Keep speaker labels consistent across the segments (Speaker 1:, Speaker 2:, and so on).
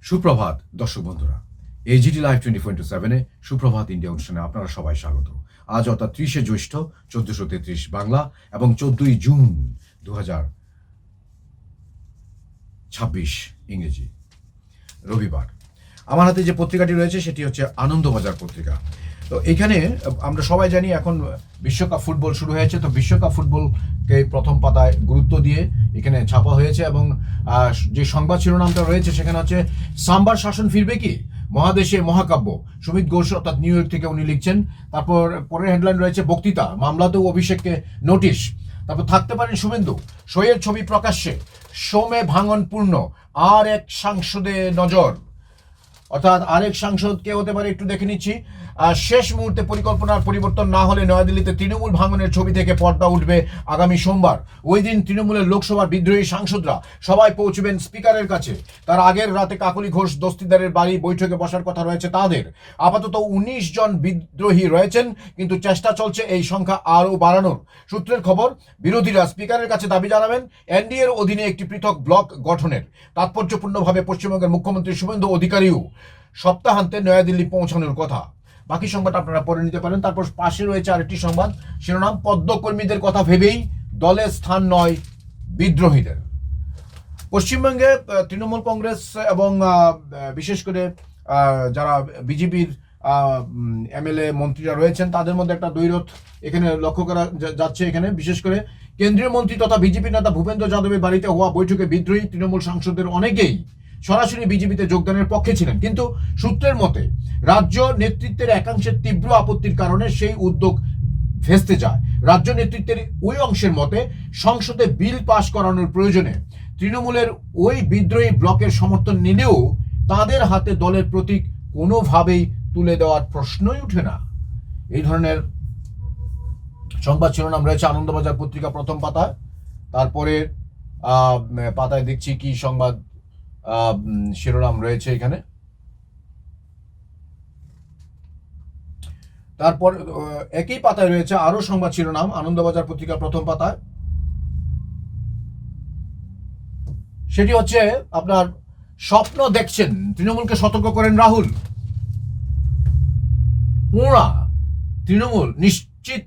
Speaker 1: সুপ্রভাত দর্শক বন্ধুরা, এজিটি লাইভ 24/7 সুপ্রভাত ইন্ডিয়া অনুষ্ঠানে আপনারা সবাই স্বাগত। আজ অর্থাৎ 30শে জ্যৈষ্ঠ 1433 বাংলা এবং 14ই জুন 2026 ইংরেজি, রবিবার। আমার হাতে যে পত্রিকাটি রয়েছে সেটি হচ্ছে আনন্দবাজার পত্রিকা। তো এখানে আমরা সবাই জানি এখন বিশ্বকাপ ফুটবল শুরু হয়েছে, তো বিশ্বকাপ ফুটবলকে প্রথম পাতায় গুরুত্ব দিয়ে এখানে ছাপা হয়েছে এবং যে সংবাদ শিরোনামটা রয়েছে সেখানে হচ্ছে সাম্বার শাসন ফিরবে কি, মহাদেশে মহাকাব্য। সুমিত ঘোষ অর্থাৎ নিউ ইয়র্ক থেকে উনি লিখছেন। তারপর পরের হেডলাইন রয়েছে বক্তৃতা, মামলাতেও অভিষেককে নোটিশ। তারপর থাকতে পারেন শুভেন্দু, সইয়ের ছবি প্রকাশ্যে, সোমে ভাঙনপূর্ণ, আর এক সাংসদে নজর। অর্থাৎ আরেক সাংসদ কে হতে পারে একটু দেখে নিচ্ছি। শেষ মুহূর্তে পরিকল্পনার পরিবর্তন না হলে নয়াদিল্লিতে তৃণমূল ভাঙনের ছবি থেকে পর্দা উঠবে আগামী সোমবার। ওই দিন তৃণমূলের লোকসভার বিদ্রোহী সাংসদরা সবাই পৌঁছবেন স্পিকারের কাছে। তার আগের রাতে কাকলি ঘোষ দস্তিদারের বাড়ি বৈঠকে বসার কথা রয়েছে তাদের। আপাতত 19 জন বিদ্রোহী রয়েছেন, কিন্তু চেষ্টা চলছে এই সংখ্যা আরও বাড়ানোর। সূত্রের খবর, বিরোধীরা স্পিকারের কাছে দাবি জানাবেন এনডিএর অধীনে একটি পৃথক ব্লক গঠনের। তাৎপর্যপূর্ণভাবে পশ্চিমবঙ্গের মুখ্যমন্ত্রী শুভেন্দু অধিকারীও সপ্তাহান্তে নয়াদিল্লি পৌঁছানোর কথা। বাকি সংবাদ আপনারা পড়ে নিতে পারেন। তারপর পাশে রয়েছে আরেকটি সংবাদ শিরোনাম, পদ্মকর্মীদের কথা ভেবেই দলে স্থান নয় বিদ্রোহীদের। পশ্চিমবঙ্গে তৃণমূল কংগ্রেস এবং বিশেষ করে যারা বিজেপির এমএলএ মন্ত্রীরা রয়েছেন তাদের মধ্যে একটা দ্বৈরথ এখানে লক্ষ্য করা যাচ্ছে। এখানে বিশেষ করে কেন্দ্রীয় মন্ত্রী তথা বিজেপি নেতা ভূপেন্দ্র যাদবের বাড়িতে হওয়া বৈঠকে বিদ্রোহী তৃণমূল সাংসদদের অনেকেই সরাসরি বিজেপিতে যোগদানের পক্ষে ছিলেন, কিন্তু সূত্রের মতে রাজ্য নেতৃত্বের একাংশের তীব্র আপত্তির কারণে সেই উদ্যোগ ভেস্তে যায়। রাজ্য নেতৃত্বের ওই অংশের মতে সংসদে বিল পাশ করানোর প্রয়োজনে তৃণমূলের ওই বিদ্রোহী ব্লকের সমর্থন নিলেও তাদের হাতে দলের প্রতীক কোনোভাবেই তুলে দেওয়ার প্রশ্নই উঠে না। এই ধরনের সংবাদ শিরোনাম রয়েছে আনন্দবাজার পত্রিকা প্রথম পাতায়। তারপরে পাতায় দেখছি কি সংবাদ শিরোনাম রয়েছে এখানে। তারপর একই পাতায় রয়েছে আরো সংবাদ শিরোনাম আনন্দবাজার পত্রিকা প্রথম পাতায়। সেটি হচ্ছে আপনার স্বপ্ন দেখছেন, তৃণমূলকে সতর্ক করেন রাহুল। ওরা তৃণমূল নিশ্চিত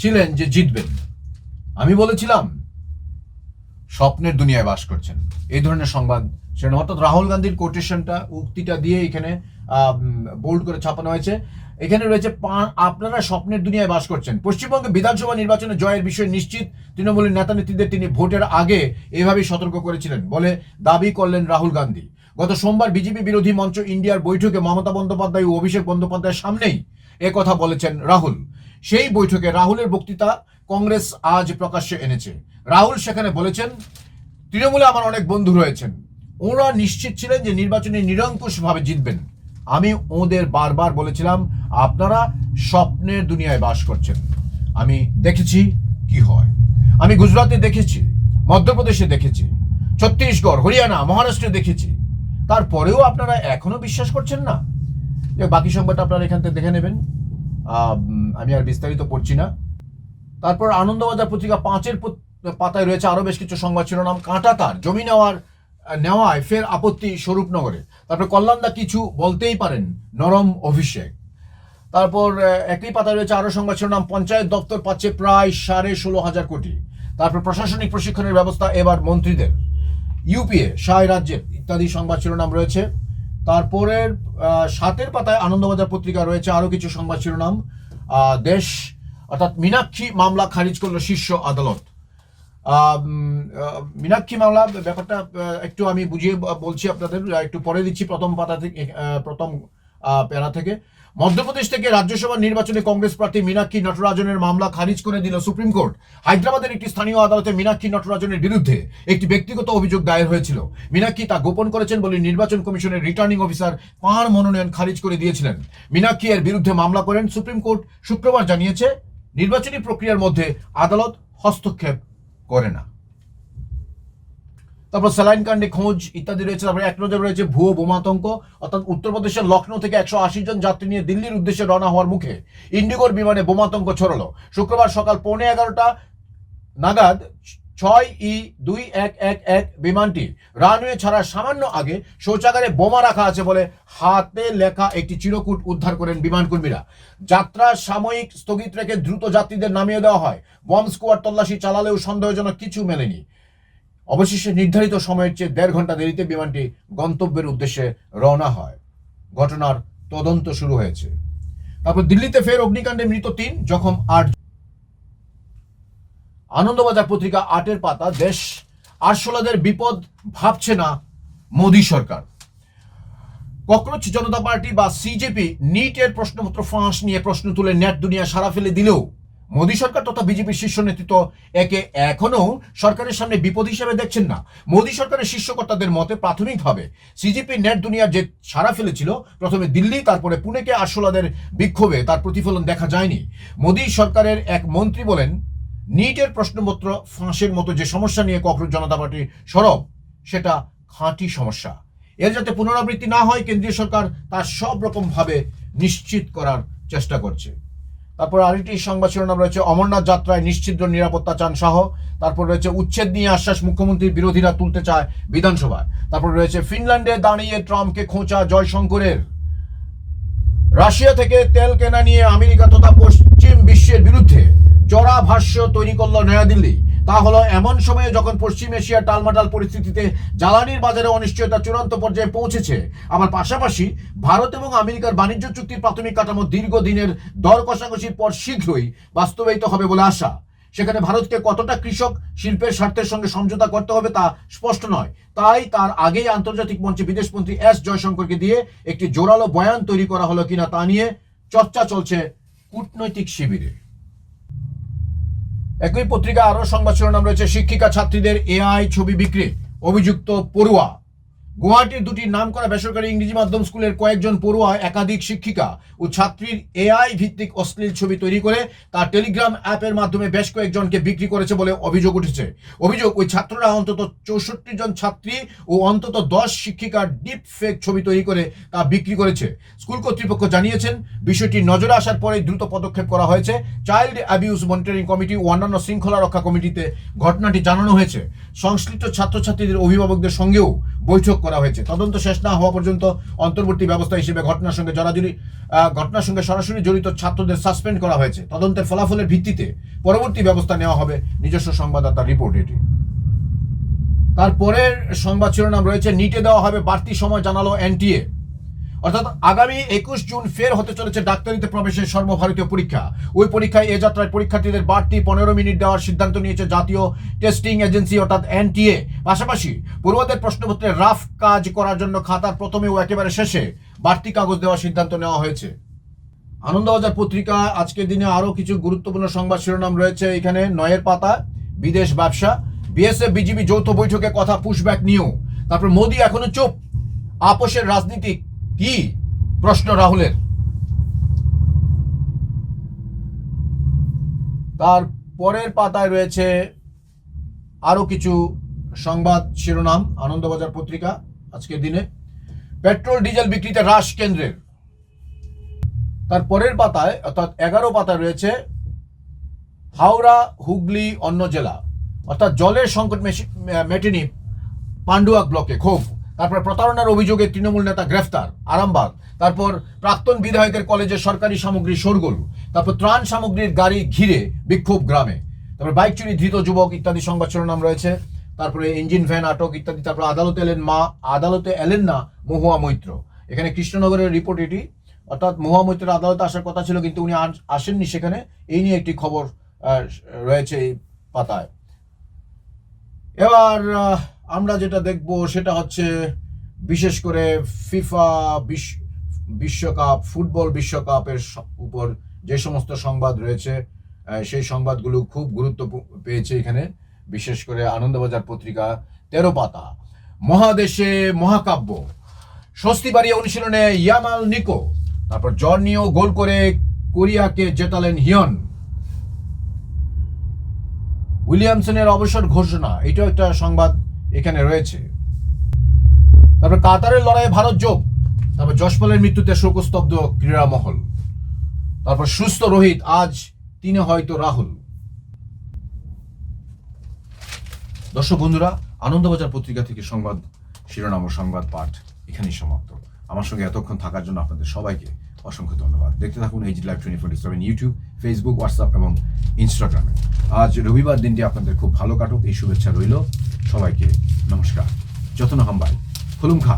Speaker 1: ছিলেন যে জিতবেন। আমি বলেছিলাম স্বপ্নের দুনিয়ায় বাস করছেন, এই ধরনের সংবাদ সেটা অর্থাৎ রাহুল গান্ধীর কোটেশনটা উক্তিটা দিয়ে এখানে বোল্ড করে ছাপানো হয়েছে। এখানে রয়েছে আপনারা স্বপ্নের দুনিয়ায় বাস করছেন। পশ্চিমবঙ্গে বিধানসভা নির্বাচনে জয়ের বিষয়ে নিশ্চিত তৃণমূলের নেতা নেত্রীদের তিনি ভোটের আগে এভাবেই সতর্ক করেছিলেন বলে দাবি করলেন রাহুল গান্ধী। গত সোমবার বিজেপি বিরোধী মঞ্চ ইন্ডিয়ার বৈঠকে মমতা বন্দ্যোপাধ্যায় ও অভিষেক বন্দ্যোপাধ্যায়ের সামনেই কথা বলেছেন রাহুল। সেই বৈঠকে রাহুলের বক্তৃতা কংগ্রেস আজ প্রকাশ্যে এনেছে। রাহুল সেখানে বলেছেন, তৃণমূলে আমার অনেক বন্ধু রয়েছেন, ওরা নিশ্চিত ছিলেন যে নির্বাচনে নিরঙ্কুশভাবে জিতবেন। আমি ওদের বারবার বলেছিলাম আপনারা স্বপ্নের দুনিয়ায় বাস করছেন। আমি দেখেছি কি হয়। আমি গুজরাটে দেখেছি, মধ্যপ্রদেশে দেখেছি, ছত্তিশগড়, হরিয়ানা, মহারাষ্ট্রে দেখেছি। তারপরেও আপনারা এখনো বিশ্বাস করছেন না। বাকি সংবাদটা আপনারা এখান থেকে দেখে নেবেন, আমি আর বিস্তারিত পড়ছি না। তারপর আনন্দবাজার পত্রিকা 5-এর পাতায় রয়েছে আরো বেশ কিছু সংবাদ শিরোনাম, কাঁটাতার জমি নেওয়ায় ফের আপত্তি স্বরূপনগরে। তারপর কল্যাণদা কিছু বলতেই পারেন, নরম অভিষেক। তারপর একই পাতায় রয়েছে আরো সংবাদ শিরোনাম, পঞ্চায়েত দপ্তর পাচ্ছে প্রায় 16,500 কোটি। তারপর প্রশাসনিক প্রশিক্ষণের ব্যবস্থা এবার মন্ত্রীদের, ইউপিএ 6 রাজ্যের ইত্যাদি সংবাদ শিরোনাম রয়েছে। তারপরের 7-এর পাতায় আনন্দবাজার পত্রিকা রয়েছে আরো কিছু সংবাদ শিরোনাম, দেশ অর্থাৎ মীনাক্ষী মামলা খারিজ করলো শীর্ষ আদালত। মীনাক্ষী মামলা ব্যাপারটা একটু আমি বুঝিয়ে বলছি আপনাদের, একটু পরে দিচ্ছি প্রথম পাতা থেকে, প্রথম প্যারা থেকে। মধ্যপ্রদেশ থেকে রাজ্যসভা নির্বাচনে কংগ্রেস প্রার্থী মীনাক্ষী নটরাজনের মামলা খারিজ করে দিল সুপ্রিম কোর্ট। হায়দ্রাবাদের একটি স্থানীয় আদালতে মীনাক্ষী নটরাজনের বিরুদ্ধে একটি ব্যক্তিগত অভিযোগ দায়ের হয়েছিল। মীনাক্ষী তা গোপন করেছেন বলে নির্বাচন কমিশনের রিটার্নিং অফিসার তাঁর মনোনয়ন খারিজ করে দিয়েছিলেন। মীনাক্ষী এর বিরুদ্ধে মামলা করেন। সুপ্রিম কোর্ট শুক্রবার জানিয়েছে নির্বাচনী প্রক্রিয়ার মধ্যে আদালত হস্তক্ষেপ করে না। তারপর স্যালাইন কাণ্ডে খোঁজ ইত্যাদি রয়েছে। তারপরে এক নজর রয়েছে ভুয়ো বোমাতঙ্ক, অর্থাৎ উত্তরপ্রদেশের লখনৌ থেকে 180 জন যাত্রী নিয়ে দিল্লির উদ্দেশ্যে রওনা হওয়ার মুখে ইন্ডিগোর বিমানে বোমাতঙ্ক ছড়ালো। শুক্রবার সকাল 11:15 নাগাদ 6E2111 বিমানটি রানওয়ে ছাড়ার সামান্য আগে শৌচাগারে বোমা রাখা আছে বলে হাতে লেখা একটি চিরকুট উদ্ধার করেন বিমান কর্মীরা। যাত্রা সাময়িক স্থগিত রেখে দ্রুত যাত্রীদের নামিয়ে দেওয়া হয়। বম স্কোয়াড তল্লাশি চালালেও সন্দেহজনক কিছু মেলেনি। অবশেষে নির্ধারিত সময়ের চেয়ে 1.5 ঘন্টা দেরিতে বিমানটি গন্তব্যের উদ্দেশ্যে রওনা হয়। ঘটনার তদন্ত শুরু হয়েছে। তারপর দিল্লিতে ফের অগ্নিকাণ্ডে মৃত 3, জখম 8। আনন্দবাজার পত্রিকা 8-এর পাতা, দেশ আরশোলাদের বিপদ ভাবছে না মোদী সরকার। ককরোচ জনতা পার্টি বা সিজেপি নিটের প্রশ্নপত্র ফাঁস নিয়ে প্রশ্ন তুলে নেট দুনিয়া সারা ফেলে দিলেও মোদী সরকার তথা বিজেপির শীর্ষ নেতৃত্ব একে এখনো সরকারের সামনে বিপদ হিসেবে দেখছেন না। মোদী সরকারের শীর্ষকর্তাদের মতে প্রাথমিকভাবে সিজেপি নেট দুনিয়ার যে সারা ফেলেছিল, প্রথমে দিল্লি তারপরে পুনেকে আরশোলাদের বিক্ষোভে তার প্রতিফলন দেখা যায়নি। মোদী সরকারের এক মন্ত্রী বলেন, নিটের প্রশ্নপত্র ফাঁসের মতো যে সমস্যা নিয়ে ককরোচ জনতা পার্টি সরব, সেটা খাঁটি সমস্যা। এর যাতে পুনরাবৃত্তি না হয় কেন্দ্রীয় সরকার তার সব রকম ভাবে নিশ্চিত করার চেষ্টা করছে। তারপর আরেকটি সংবাদ শিরোনাম রয়েছে, অমরনাথ যাত্রায় নিশ্চিদ্র নিরাপত্তা চান শাহ। তারপর রয়েছে, উচ্ছেদ নিয়ে আশ্বাস মুখ্যমন্ত্রীর বিরোধীরা তুলতে চায় বিধানসভায়। তারপর রয়েছে, ফিনল্যান্ডে দাঁড়িয়ে ট্রাম্পকে খোঁচা জয়শঙ্করের। রাশিয়া থেকে তেল কেনা নিয়ে আমেরিকা তথা পশ্চিম বিশ্বের বিরুদ্ধে চড়া ভাষ্য তৈরি করল নয়াদিল্লি। তা হলো এমন সময়ে যখন পশ্চিম এশিয়ার টালমাটাল পরিস্থিতিতে জ্বালানির বাজারে অনিশ্চয়তা চূড়ান্ত পর্যায়ে পৌঁছেছে। আবার পাশাপাশি ভারত এবং আমেরিকার বাণিজ্য চুক্তির প্রাথমিক কাঠামো দীর্ঘদিনের দর কষাকষির পর শীঘ্রই বাস্তবায়িত হবে বলে আশা। সেখানে ভারতকে কতটা কৃষক শিল্পের স্বার্থের সঙ্গে সমঝোতা করতে হবে তা স্পষ্ট নয়। তাই তার আগেই আন্তর্জাতিক মঞ্চে বিদেশমন্ত্রী এস জয়শঙ্করকে দিয়ে একটি জোরালো বয়ান তৈরি করা হলো কিনা তা নিয়ে চর্চা চলছে কূটনৈতিক শিবিরে। একই পত্রিকা আরো সংবাদ শিরোনাম রয়েছে, শিক্ষিকা ছাত্রীদের এআই ছবি বিক্রি, অভিযুক্ত পড়ুয়া। গুয়াহাটির 2টি নামকরা বেসরকারি ইংরেজি মাধ্যম স্কুলের কয়েকজন পড়ুয়া একাধিক শিক্ষিকা ও ছাত্রীর এআই ভিত্তিক অশ্লীল ছবি তৈরি করে তা টেলিগ্রাম অ্যাপের মাধ্যমে বেশ কয়েকজনকে বিক্রি করেছে বলে অভিযোগ উঠেছে। অভিযোগ, ওই ছাত্ররা অন্তত 64 জন ছাত্রী ও অন্তত 10 শিক্ষিকার ডিপ ফেক ছবি তৈরি করে তা বিক্রি করেছে। স্কুল কর্তৃপক্ষ জানিয়েছেন, বিষয়টি নজরে আসার পরে দ্রুত পদক্ষেপ করা হয়েছে। চাইল্ড অ্যাবিউজ মনিটরিং কমিটি ও অন্যান্য শৃঙ্খলা রক্ষা কমিটিতে ঘটনাটি জানানো হয়েছে। সংশ্লিষ্ট ছাত্রছাত্রীদের অভিভাবকদের সঙ্গেও বৈঠক করা হয়েছে। তদন্ত শেষ না হওয়া পর্যন্ত অন্তর্বর্তী ব্যবস্থা হিসেবে ঘটনার সঙ্গে সরাসরি জড়িত ছাত্রদের সাসপেন্ড করা হয়েছে। তদন্তের ফলাফলের ভিত্তিতে পরবর্তী ব্যবস্থা নেওয়া হবে। নিজস্ব সংবাদদাতার রিপোর্ট এটি। তারপরের সংবাদ শিরোনাম রয়েছে, নিটে দেওয়া হবে বাড়তি সময় জানালো এনটিএ। অর্থাৎ আগামী 21 জুন ফের হতে চলেছে ডাক্তারিতে প্রবেশের সর্বভারতীয় পরীক্ষা। ওই পরীক্ষায় এ যাত্রায় পরীক্ষার্থীদের বাড়তি 15 মিনিট দেওয়ার সিদ্ধান্ত নিয়েছে জাতীয় টেস্টিং এজেন্সি অর্থাৎ এনটিএ। পাশাপাশি পড়ুয়াদের প্রশ্নপত্রের রাফ কাজ করার জন্য খাতার প্রথমে ও একেবারে শেষে বাড়তি কাগজ দেওয়ার সিদ্ধান্ত নেওয়া হয়েছে। আনন্দবাজার পত্রিকা আজকের দিনে আরো কিছু গুরুত্বপূর্ণ সংবাদ শিরোনাম রয়েছে এখানে। 9-এর পাতা, বিদেশ ব্যবসা, বিএসএফ বিজিবি যৌথ বৈঠকে কথা পুশব্যাক নিয়েও। তারপর মোদী এখনো চুপ, আপোষের রাজনীতি কি, প্রশ্ন রাহুলের। তার পরের পাতায় রয়েছে আরো কিছু সংবাদ শিরোনাম আনন্দবাজার পত্রিকা আজকের দিনে। পেট্রোল ডিজেল বিক্রিতে হ্রাস কেন্দ্রের। তার পরের পাতায় অর্থাৎ 11 পাতায় রয়েছে, হাওড়া হুগলি অন্য জেলা, অর্থাৎ জলের সংকট মেটেনি পান্ডুয়াক ব্লকে ক্ষোভ। তারপর প্রতারণার অভিযোগে তৃণমূল নেতা গ্রেফতার আরামবাগ। তারপর প্রাক্তন বিধায়কের কলেজে সরকারি সামগ্রী শোরগোল। তারপর ত্রাণ সামগ্রীর গাড়ি ঘিরে বিক্ষোভ গ্রামে। তারপর বাইক চুরি ধৃত যুবক ইত্যাদি সংবাদ শিরোনাম রয়েছে। তারপরে ইঞ্জিন ভ্যান আটক ইত্যাদি। তারপর আদালতে এলেন না মহুয়া মৈত্র। এখানে কৃষ্ণনগরের রিপোর্ট এটি, অর্থাৎ মহুয়া মৈত্রের আদালতে আসার কথা ছিল কিন্তু উনি আসেননি সেখানে। এই নিয়ে একটি খবর রয়েছে এই পাতায়। এবার আমরা যেটা দেখব সেটা হচ্ছে বিশেষ করে ফিফা বিশ্বকাপ, ফুটবল বিশ্বকাপের উপর যে সমস্ত সংবাদ রয়েছে সেই সংবাদগুলো খুব গুরুত্ব পেয়েছে এখানে। বিশেষ করে আনন্দবাজার পত্রিকা 13 পাতা, মহাদেশে মহাকাব্য, স্বস্তি বাড়িয়ে অনুশীলনে ইয়ামাল নিকো। তারপর জ্বর নিয়েও গোল করে কোরিয়াকে জেতালেন হিয়ন। উইলিয়ামসনের অবসর ঘোষণা, এটাও একটা সংবাদ এখানে রয়েছে। তারপর কাতারের লড়াইয়ে ভারত যোগ। তারপর যশপালের মৃত্যুতে শোকস্তব্ধ ক্রীড়া মহল। তারপর সুস্থ রোহিত, আজ 3 হয়তো রাহুল। দর্শক বন্ধুরা, আনন্দবাজার পত্রিকা থেকে সংবাদ শিরোনাম ও সংবাদ পাঠ এখানেই সমাপ্ত। আমার সঙ্গে এতক্ষণ থাকার জন্য আপনাদের সবাইকে অসংখ্য ধন্যবাদ। দেখতে থাকুন HD live 24/7 YouTube, Facebook, WhatsApp এবং ইনস্টাগ্রামে। আজ রবিবার দিনটি আপনাদের খুব ভালো কাটুক এই শুভেচ্ছা রইল। সবাইকে নমস্কার। যতন হাম্বাই খুলুম খা।